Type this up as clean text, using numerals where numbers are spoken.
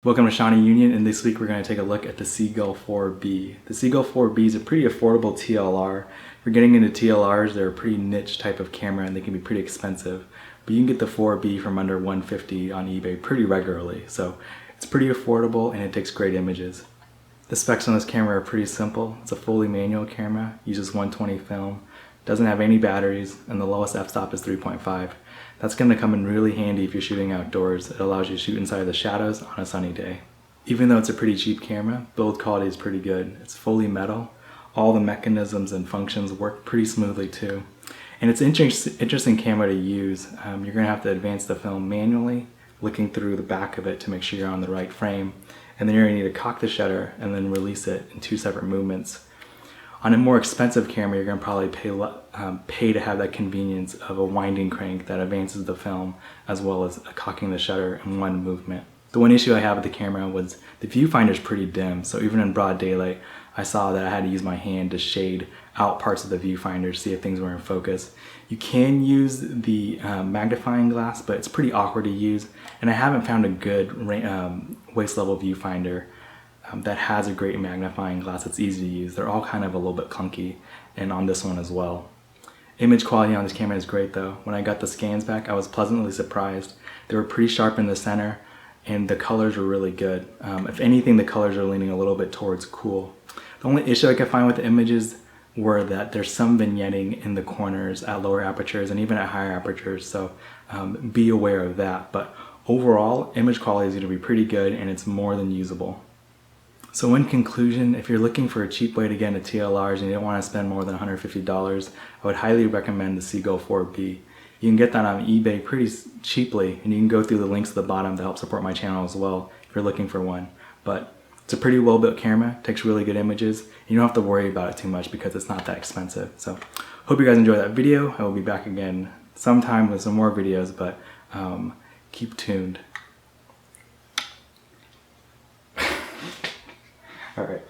Welcome to Shawnee Union, and this week we're going to take a look at the Seagull 4B. The Seagull 4B is a pretty affordable TLR. If you're getting into TLRs, they're a pretty niche type of camera and they can be pretty expensive. But you can get the 4B from under $150 on eBay pretty regularly, so it's pretty affordable and it takes great images. The specs on this camera are pretty simple. It's a fully manual camera, uses 120 film, doesn't have any batteries, and the lowest f-stop is 3.5. That's going to come in really handy if you're shooting outdoors. It allows you to shoot inside the shadows on a sunny day. Even though it's a pretty cheap camera, build quality is pretty good. It's fully metal. All the mechanisms and functions work pretty smoothly too. And it's an interesting camera to use. You're going to have to advance the film manually, looking through the back of it to make sure you're on the right frame. And then you're going to need to cock the shutter and then release it in two separate movements. On a more expensive camera, you're going to probably pay to have that convenience of a winding crank that advances the film, as well as cocking the shutter in one movement. The one issue I have with the camera was the viewfinder is pretty dim, so even in broad daylight, I saw that I had to use my hand to shade out parts of the viewfinder to see if things were in focus. You can use the magnifying glass, but it's pretty awkward to use, and I haven't found a good waist level viewfinder that has a great magnifying glass that's easy to use. They're all kind of a little bit clunky, and on this one as well. Image quality on this camera is great though. When I got the scans back, I was pleasantly surprised. They were pretty sharp in the center, and the colors were really good. If anything, the colors are leaning a little bit towards cool. The only issue I could find with the images were that there's some vignetting in the corners at lower apertures and even at higher apertures, so be aware of that. But overall, image quality is going to be pretty good, and it's more than usable. So in conclusion, if you're looking for a cheap way to get into TLRs and you don't want to spend more than $150, I would highly recommend the Seagull 4B. You can get that on eBay pretty cheaply, and you can go through the links at the bottom to help support my channel as well if you're looking for one. But it's a pretty well built camera, takes really good images, and you don't have to worry about it too much because it's not that expensive. So hope you guys enjoyed that video. I will be back again sometime with some more videos, but keep tuned. All right.